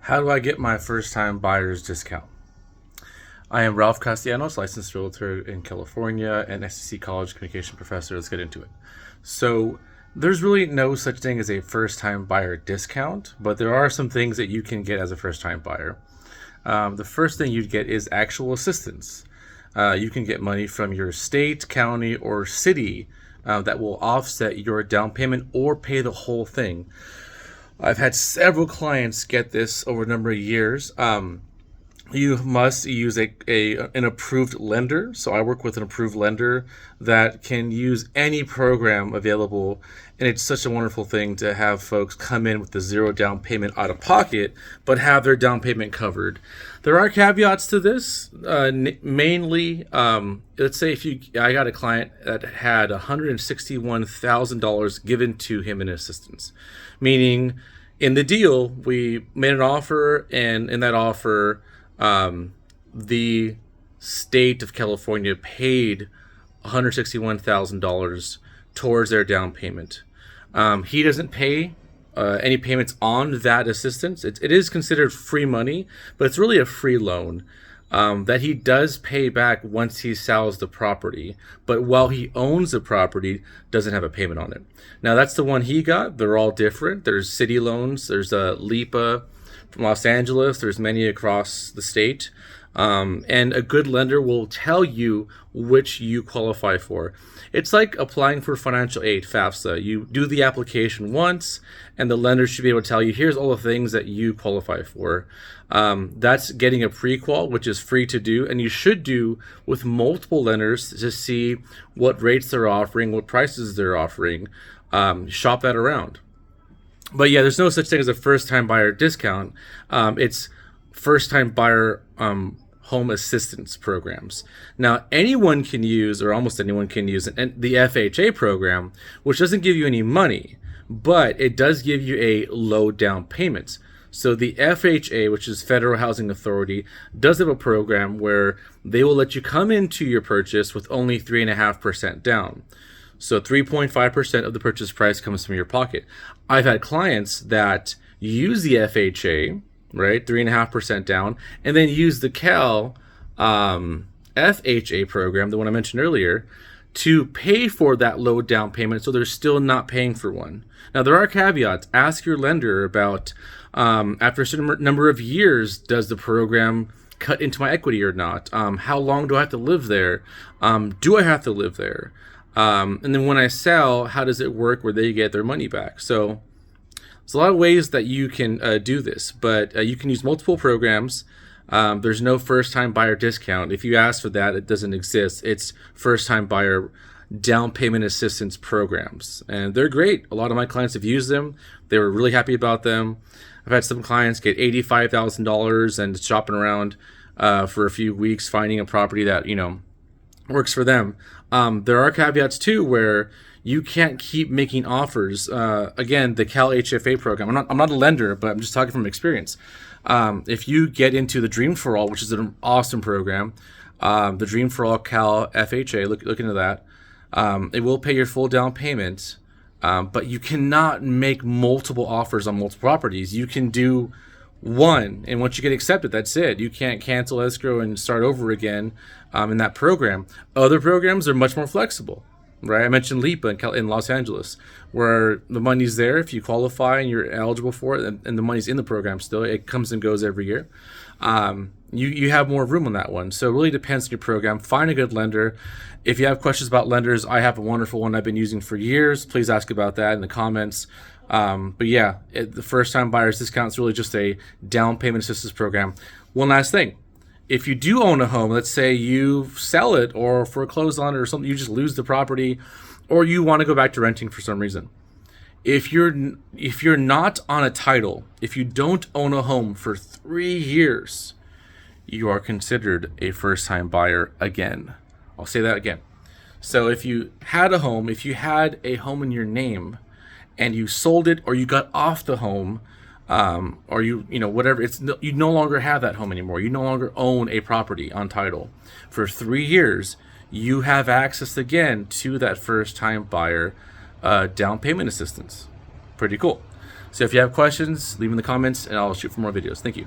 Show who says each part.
Speaker 1: How do I get my first time buyer's discount? I am Ralph Castellanos, licensed realtor in California and SEC college communication professor. Let's get into it. So, there's really no such thing as a first time buyer discount, but there are some things that you can get as a first time buyer. The first thing you'd get is actual assistance. You can get money from your state, county, or city that will offset your down payment or pay the whole thing. I've had several clients get this over a number of years. You must use an approved lender. So I work with an approved lender that can use any program available. And it's such a wonderful thing to have folks come in with the zero down payment out of pocket, but have their down payment covered. There are caveats to this. Mainly, let's say I got a client that had $161,000 given to him in assistance, meaning in the deal, we made an offer, and in that offer, the state of California paid $161,000 towards their down payment. He doesn't pay any payments on that assistance. It is considered free money, but it's really a free loan that he does pay back once he sells the property. But while he owns the property, doesn't have a payment on it. Now, that's the one he got. They're all different. There's city loans. There's a LIPA from Los Angeles. There's many across the state. And a good lender will tell you which you qualify for. It's like applying for financial aid, FAFSA. You do the application once, and the lender should be able to tell you, here's all the things that you qualify for. That's getting a pre-qual, which is free to do, and you should do with multiple lenders to see what rates they're offering, what prices they're offering. Shop that around. But yeah, there's no such thing as a first-time buyer discount. It's first-time buyer home assistance programs. Now, anyone can use, or almost anyone can use, the FHA program, which doesn't give you any money, but it does give you a low down payment. So the FHA, which is Federal Housing Authority, does have a program where they will let you come into your purchase with only 3.5% down. So 3.5% of the purchase price comes from your pocket. I've had clients that use the FHA, right, 3.5% down, and then use the Cal FHA program, the one I mentioned earlier, to pay for that low down payment, so they're still not paying for one. Now, there are caveats. Ask your lender about, after a certain number of years, does the program cut into my equity or not? How long do I have to live there? Do I have to live there? And then when I sell, how does it work where they get their money back? So there's a lot of ways that you can do this, but you can use multiple programs. There's no first-time buyer discount. If you ask for that, it doesn't exist. It's first-time buyer down payment assistance programs, and they're great. A lot of my clients have used them. They were really happy about them. I've had some clients get $85,000 and shopping around for a few weeks, finding a property that works for them. There are caveats too, where you can't keep making offers. Again, the Cal HFA program. I'm not a lender, but I'm just talking from experience. If you get into the Dream for All, which is an awesome program, the Dream for All Cal FHA, look into that. It will pay your full down payment, but you cannot make multiple offers on multiple properties. You can do one, and once you get accepted, that's it. You can't cancel escrow and start over again in that program. Other programs are much more flexible, right? I mentioned LIPA in Los Angeles, where the money's there if you qualify and you're eligible for it, and the money's in the program still. It comes and goes every year. You have more room on that one. So it really depends on your program. Find a good lender. If you have questions about lenders, I have a wonderful one I've been using for years. Please ask about that in the comments. But yeah, the first-time buyer's discount is really just a down payment assistance program. One last thing. If you do own a home, let's say you sell it or foreclose on it or something, you just lose the property, or you want to go back to renting for some reason. If you're not on a title, if you don't own a home for 3 years, you are considered a first-time buyer again. I'll say that again. So if you had a home in your name, and you sold it or you got off the home, or whatever, you no longer have that home anymore. You no longer own a property on title. For 3 years, you have access again to that first-time buyer down payment assistance. Pretty cool. So if you have questions, leave them in the comments and I'll shoot for more videos. Thank you.